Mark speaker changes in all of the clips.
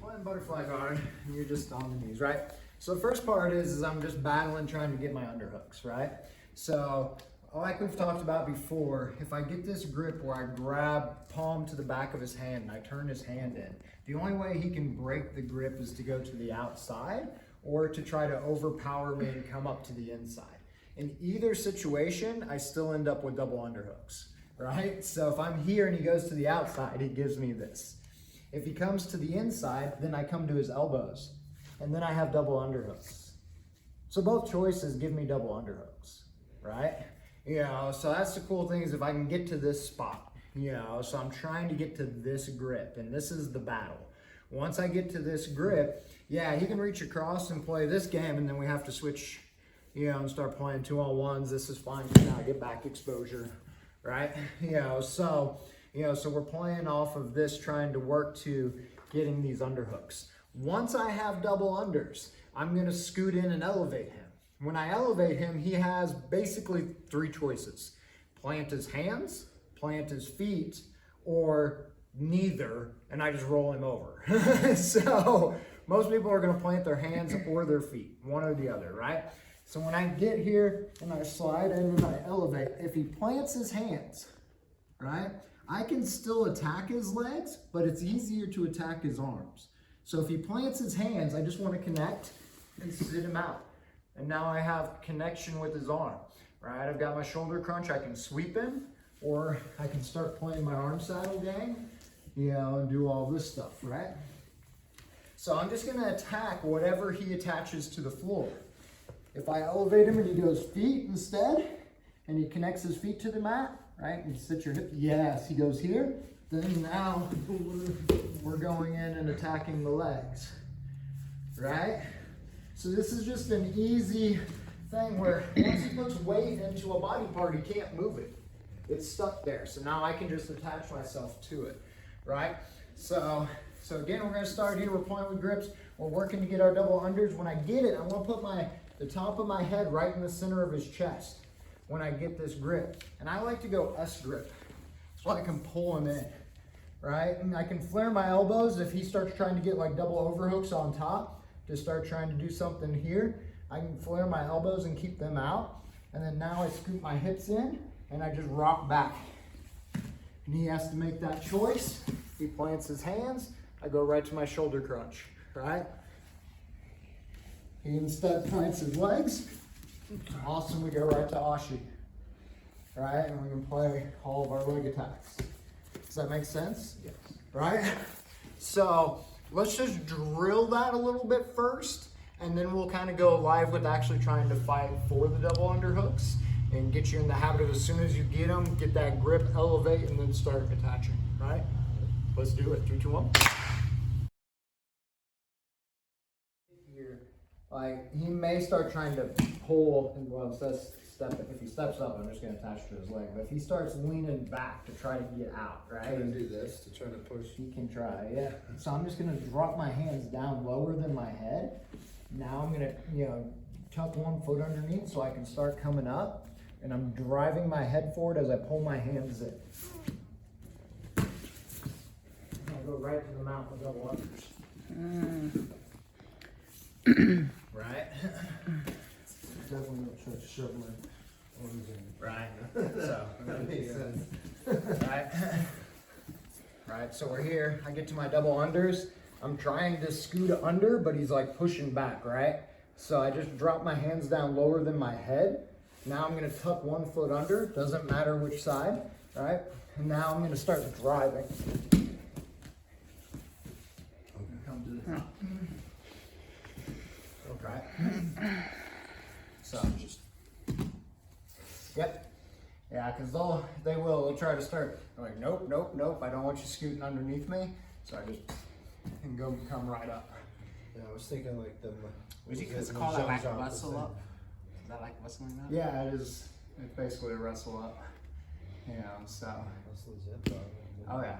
Speaker 1: Playing butterfly guard, and you're just on the knees, right? So the first part is I'm just battling, trying to get my underhooks, right? So like we've talked about before, if I get this grip where I grab palm to the back of his hand and I turn his hand in, the only way he can break the grip is to go to the outside or to try to overpower me and come up to the inside. In either situation, I still end up with double underhooks, right? So if I'm here and he goes to the outside, he gives me this. If he comes to the inside, then I come to his elbows, and then I have double underhooks. So both choices give me double underhooks, right? You know, so that's the cool thing, is if I can get to this spot, you know, so I'm trying to get to this grip, and this is the battle. Once I get to this grip, yeah, he can reach across and play this game, and then we have to switch, you know, and start playing 2-on-1s. This is fine, because now I get back exposure, right? So we're playing off of this, trying to work to getting these underhooks. Once I have double unders, I'm gonna scoot in and elevate him. When I elevate him, he has basically 3 choices: plant his hands, plant his feet, or neither, and I just roll him over. So most people are gonna plant their hands or their feet, one or the other, right? So when I get here and I slide in and I elevate, if he plants his hands, right, I can still attack his legs, but it's easier to attack his arms. So if he plants his hands, I just want to connect and sit him out. And now I have connection with his arm, right? I've got my shoulder crunch, I can sweep him, or I can start playing my arm saddle game, you know, and do all this stuff, right? So I'm just gonna attack whatever he attaches to the floor. If I elevate him and he goes feet instead, and he connects his feet to the mat, right? And you sit your hip, yes, he goes here. Then now we're going in and attacking the legs, right? So this is just an easy thing where once he puts weight into a body part, he can't move it. It's stuck there. So now I can just attach myself to it, right? So again, we're gonna start here. We're playing with grips. We're working to get our double unders. When I get it, I wanna put the top of my head right in the center of his chest when I get this grip. And I like to go S grip, so I can pull him in, right? And I can flare my elbows if he starts trying to get like double overhooks on top to start trying to do something here. I can flare my elbows and keep them out. And then now I scoop my hips in and I just rock back. And he has to make that choice. He plants his hands, I go right to my shoulder crunch, right? He instead plants his legs. Awesome, we go right to Ashi, right? And we can play all of our leg attacks. Does that make sense?
Speaker 2: Yes.
Speaker 1: Right? So let's just drill that a little bit first, and then we'll kind of go live with actually trying to fight for the double underhooks and get you in the habit of, as soon as you get them, get that grip, elevate, and then start attaching, right? Let's do it. 3, 2, 1. Like, he may start trying to pull, and well, if he steps up, I'm just going to attach to his leg. But if he starts leaning back to try to get out, right?
Speaker 2: Try to do this to try to push.
Speaker 1: He can try, yeah. So I'm just going to drop my hands down lower than my head. Now I'm going to, tuck one foot underneath so I can start coming up. And I'm driving my head forward as I pull my hands in. I'll go right to the mount with double unders. Right?
Speaker 2: Definitely not try to shove my arms in.
Speaker 1: Right. So
Speaker 2: That makes sense.
Speaker 1: Right. Right. So we're here. I get to my double unders. I'm trying to scoot under, but he's like pushing back, right? So I just drop my hands down lower than my head. Now I'm going to tuck one foot under. Doesn't matter which side, right? And now I'm going to start driving. Come to the top. Okay. So just, yep. Yeah, because they'll try to start. I'm like, nope, nope, nope. I don't want you scooting underneath me. So I just can come right up.
Speaker 2: Yeah, I was thinking like the.
Speaker 3: Would you call that like wrestle up? Is that like wrestling up?
Speaker 1: Yeah, it is. It's basically a wrestle up. So. Oh yeah.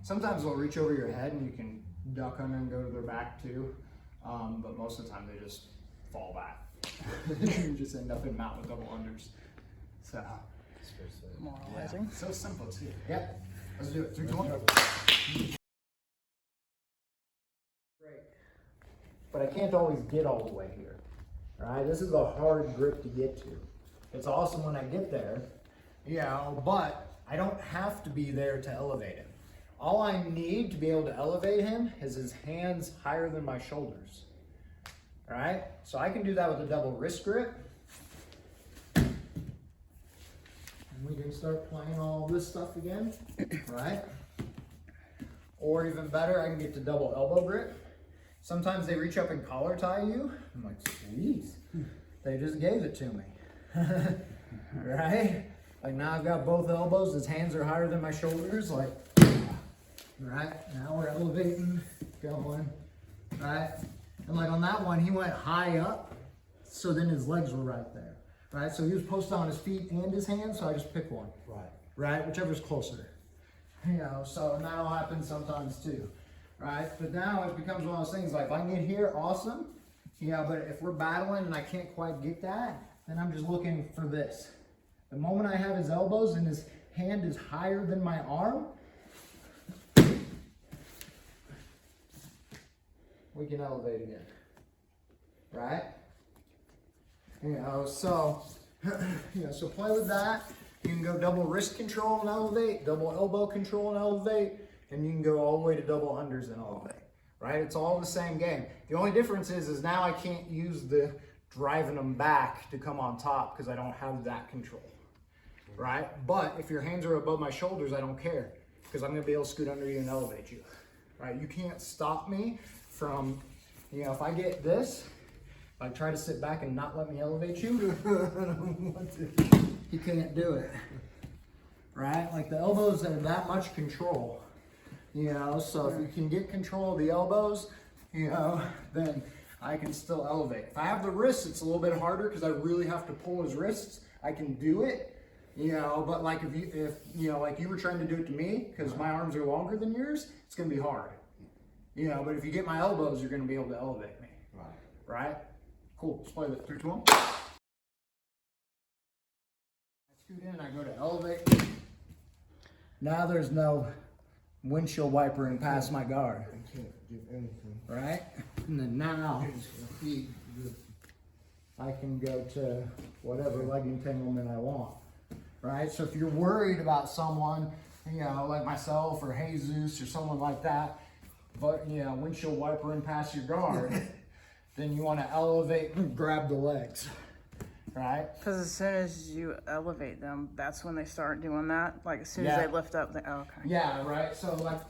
Speaker 1: Sometimes they'll reach over your head and you can duck under and go to their back too. But most of the time they just fall back. You just end up in mount with double unders. So.
Speaker 3: Moralizing.
Speaker 1: Yeah. So simple too. Yep. Let's do it. 3, 2, 1. but I can't always get all the way here. All right, this is a hard grip to get to. It's awesome when I get there, you know, but I don't have to be there to elevate him. All I need to be able to elevate him is his hands higher than my shoulders. All right, so I can do that with a double wrist grip. And we can start playing all this stuff again, right? Or even better, I can get to double elbow grip. Sometimes they reach up and collar tie you. I'm like, sweet, they just gave it to me, right? Like now I've got both elbows, his hands are higher than my shoulders, like, right? Now we're elevating, going, right? And like on that one, he went high up, so then his legs were right there, right? So he was posted on his feet and his hands, so I just pick one, right? Whichever's closer, you know, so and that'll happen sometimes too, right? But now it becomes one of those things, like if I can get here, awesome, you know, but if we're battling and I can't quite get that, then I'm just looking for this. The moment I have his elbows and his hand is higher than my arm, we can elevate again, right? You know, so, so play with that. You can go double wrist control and elevate, double elbow control and elevate, and you can go all the way to double unders and elevate, right? It's all the same game. The only difference is now I can't use the driving them back to come on top because I don't have that control, right? But if your hands are above my shoulders, I don't care because I'm gonna be able to scoot under you and elevate you, right? You can't stop me from, you know, if I get this, if I try to sit back and not let me elevate you, I don't want to. You can't do it, right? Like the elbows have that much control, you know, so if you can get control of the elbows, you know, then I can still elevate. If I have the wrists, it's a little bit harder because I really have to pull his wrists. I can do it, you know, but like if you know, like you were trying to do it to me because my arms are longer than yours, it's gonna be hard. You know, but if you get my elbows, you're going to be able to elevate me. Right? Cool. Let's play that 3, 2, 1. I scoot in, I go to elevate. Now there's no windshield wipering past my guard.
Speaker 2: I can't give anything.
Speaker 1: Right? And then now, I can go to whatever leg entanglement I want. Right? So if you're worried about someone, you know, like myself or Jesus or someone like that, but you know, windshield wiper in past your guard, then you want to elevate and grab the legs, right?
Speaker 4: Because as soon as you elevate them, that's when they start doing that. Like as soon as they lift up, oh, okay.
Speaker 1: Yeah, right. So like,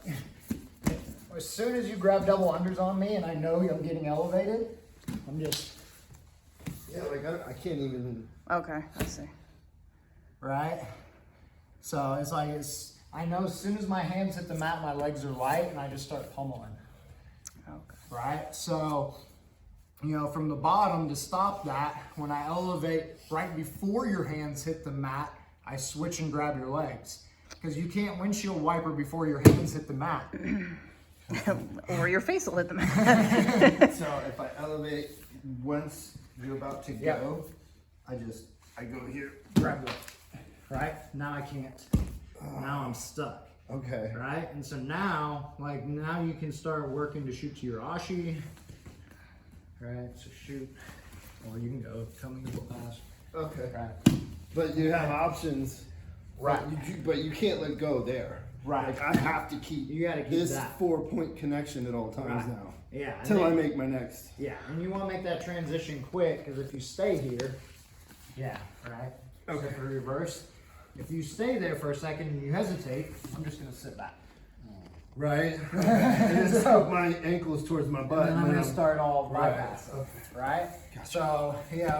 Speaker 1: as soon as you grab double unders on me, and I know I'm getting elevated, I'm just
Speaker 2: like I can't even.
Speaker 4: Okay, I see.
Speaker 1: Right. So it's like I know as soon as my hands hit the mat, my legs are light, and I just start pummeling.
Speaker 4: Okay.
Speaker 1: Right? So, you know, from the bottom to stop that, when I elevate right before your hands hit the mat, I switch and grab your legs. Because you can't windshield wiper before your hands hit the mat.
Speaker 4: Or your face will hit the mat.
Speaker 2: So if I elevate once you're about to go, I go here.
Speaker 1: Grab it. Right? Now I can't. Now I'm stuck.
Speaker 2: Okay.
Speaker 1: Right? And so now, like now you can start working to shoot to your ashi. Right? So shoot. Or you can go coming to the pass.
Speaker 2: Okay.
Speaker 1: Right.
Speaker 2: But you have options.
Speaker 1: Right.
Speaker 2: But you can't let go there.
Speaker 1: Right.
Speaker 2: Like I have to keep.
Speaker 1: You gotta keep
Speaker 2: this
Speaker 1: that
Speaker 2: 4-point connection at all times
Speaker 1: Right.
Speaker 2: now.
Speaker 1: Yeah.
Speaker 2: Till I make my next.
Speaker 1: Yeah, and you want to make that transition quick because if you stay here, yeah, right.
Speaker 2: Okay.
Speaker 1: So for reverse, if you stay there for a second and you hesitate, I'm just gonna sit back.
Speaker 2: Right. And just put my ankles towards my butt.
Speaker 1: And then I'm gonna start all
Speaker 2: Right.
Speaker 1: bypass, right? So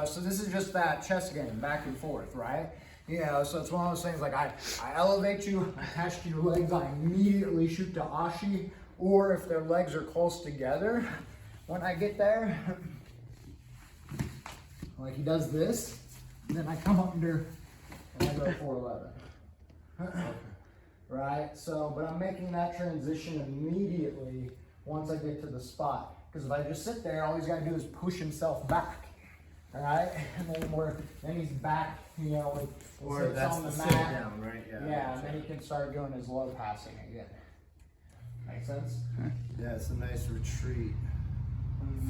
Speaker 1: so this is just that chess game, back and forth, right? So it's one of those things like I elevate you, I attach to your legs, I immediately shoot to ashi, or if their legs are close together, when I get there, like he does this, and then I come under and I go 411. Right? So, but I'm making that transition immediately once I get to the spot. Because if I just sit there, all he's got to do is push himself back. All right? And then he's back,
Speaker 3: Or
Speaker 1: sits
Speaker 3: that's
Speaker 1: on the
Speaker 3: the
Speaker 1: mat.
Speaker 3: sit down, right?
Speaker 1: Yeah, and then he can start doing his low passing again. Make sense?
Speaker 2: Yeah, it's a nice retreat.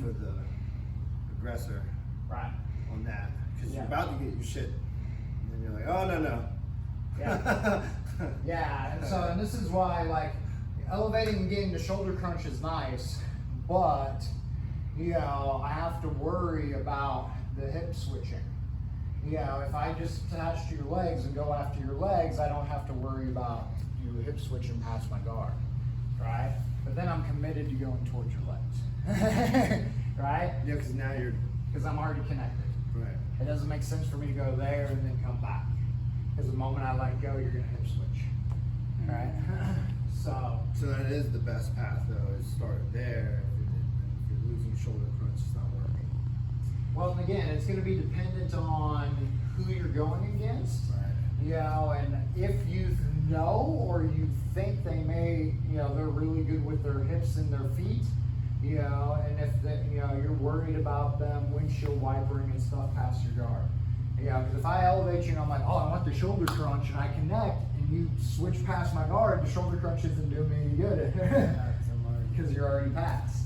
Speaker 2: for the aggressor
Speaker 1: Right.
Speaker 2: on that. Because
Speaker 1: Yeah.
Speaker 2: you're about to get your shit. And then you're like, oh, no.
Speaker 1: Yeah. Yeah, and this is why, like, elevating and getting the shoulder crunch is nice, but, you know, I have to worry about the hip switching. You know, if I just attach to your legs and go after your legs, I don't have to worry about you hip switching past my guard, right? But then I'm committed to going towards your legs, right?
Speaker 2: Yeah, because now you're...
Speaker 1: Because I'm already connected.
Speaker 2: Right.
Speaker 1: It doesn't make sense for me to go there and then come back. Because the moment I let go, you're gonna hip switch, right?
Speaker 2: So that is the best path, though, is start there. If you're losing shoulder crunch, it's not working.
Speaker 1: Well, and again, it's gonna be dependent on who you're going against.
Speaker 2: Right.
Speaker 1: You know, and if you know or you think they may, you know, they're really good with their hips and their feet, you know, and if you know, you're worried about them windshield wipering and stuff past your guard. You know, because if I elevate you and I'm like, oh, I want the shoulder crunch, and I connect, and you switch past my guard, the shoulder crunch isn't doing me any good. Because you're already past,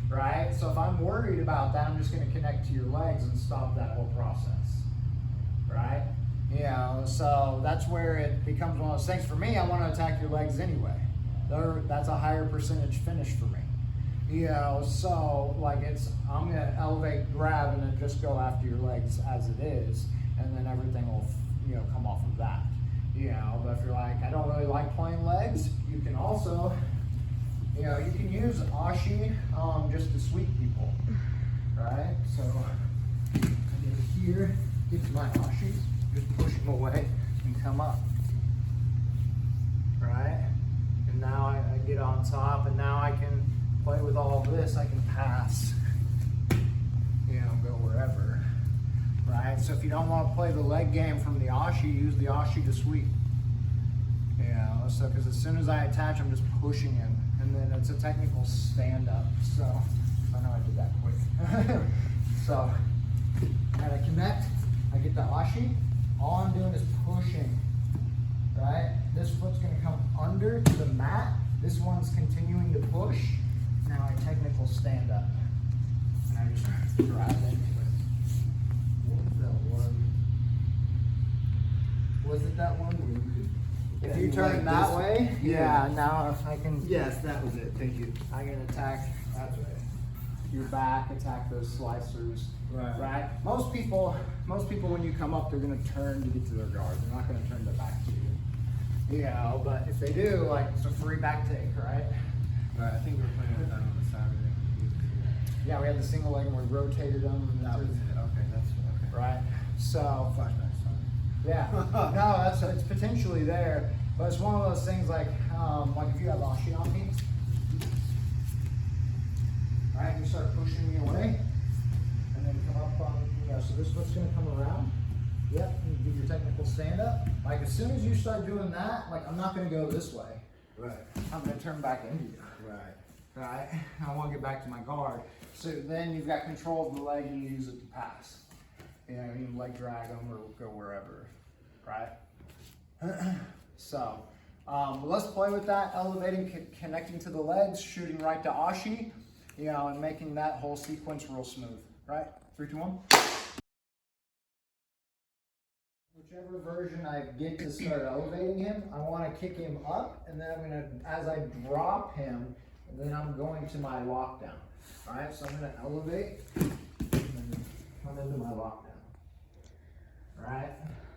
Speaker 1: right? So if I'm worried about that, I'm just going to connect to your legs and stop that whole process, right? You know, so that's where it becomes one of those things. For me, I want to attack your legs anyway. That's a higher percentage finish for me. You know, so like I'm gonna elevate, grab, and then just go after your legs as it is, and then everything will, you know, come off of that. You know, but if you're like, I don't really like playing legs, you can also, you know, you can use ashi just to sweep people, right? So I get it here, get to my ashi, just push them away and come up, right? And now I get on top, and now I can play with all of this. I can pass, you know, go wherever, right? So if you don't want to play the leg game from the ashi, use the ashi to sweep. You know, so because as soon as I attach, I'm just pushing him, and then it's a technical stand up. So I know I did that quick. So and I connect, I get the ashi. All I'm doing is pushing, right? This foot's going to come under to the mat. This one's continuing to push. Now I technical stand up, and I just drive into it. What was that one? Was it that one? If you turn
Speaker 2: like
Speaker 1: that
Speaker 2: this?
Speaker 1: way,
Speaker 2: Yeah.
Speaker 1: yeah. Now if I can,
Speaker 2: Yes, that was it. Thank you.
Speaker 1: I can attack. That's right. Your back, attack those slicers. Right. Most people, when you come up, they're gonna turn to get to their guard. They're not gonna turn their back to you. You know, but if they do, like it's a free back take, right?
Speaker 2: Right, I think we were playing with that on the Saturday.
Speaker 1: Yeah, we had the single leg and we rotated them. And
Speaker 2: That was it. Okay, that's okay.
Speaker 1: right. So
Speaker 2: Flashback, sorry.
Speaker 1: yeah, no, it's potentially there, but it's one of those things like if you have ashi on me, right, you start pushing me away, and then come up on, you know, so this foot's gonna come around. Yep, and do your technical stand up. Like as soon as you start doing that, like I'm not gonna go this way.
Speaker 2: Right.
Speaker 1: I'm gonna turn back into you.
Speaker 2: Right.
Speaker 1: Right? I want to get back to my guard. So then you've got control of the leg and you use it to pass. You know, you can leg drag them or go wherever. Right? So let's play with that, elevating, connecting to the legs, shooting right to ashi, you know, and making that whole sequence real smooth. Right? 3, 2, 1. Whichever version I get to start elevating him, I want to kick him up, and then I'm going to, as I drop him, then I'm going to my lockdown. All right, so I'm going to elevate and then come into my lockdown. All right,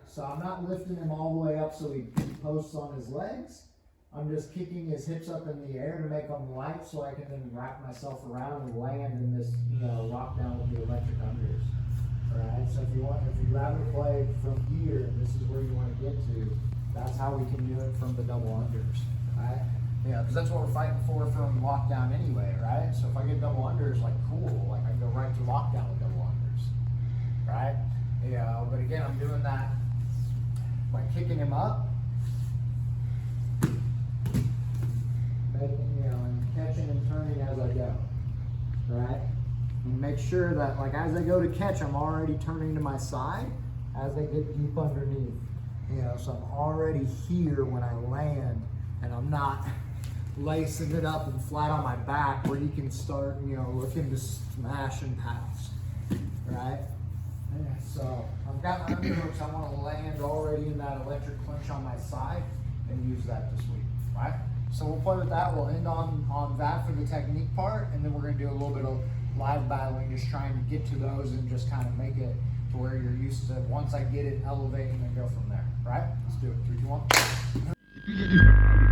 Speaker 1: so I'm not lifting him all the way up so he posts on his legs. I'm just kicking his hips up in the air to make them light so I can then wrap myself around and land in this, you know, lockdown with the electric unders. Alright, so if you rather play from here, and this is where you want to get to, that's how we can do it from the double unders, right? Yeah, because that's what we're fighting for from lockdown anyway, right? So if I get double unders, like cool, like I can go right to lockdown with double unders, right? Yeah, but again, I'm doing that by kicking him up, making, you know, and catching and turning as I go, right? And make sure that, like, as I go to catch, I'm already turning to my side as I get deep underneath. You know, so I'm already here when I land, and I'm not lacing it up and flat on my back where you can start, you know, looking to smash and pounce, right? Yeah, so I've got my underhooks. I want to land already in that electric clinch on my side and use that this week, right? So we'll play with that. We'll end on that for the technique part, and then we're going to do a little bit of live battling, just trying to get to those and just kind of make it to where you're used to, once I get it, elevate and then go from there, right? Let's do it. 3, 2, 1.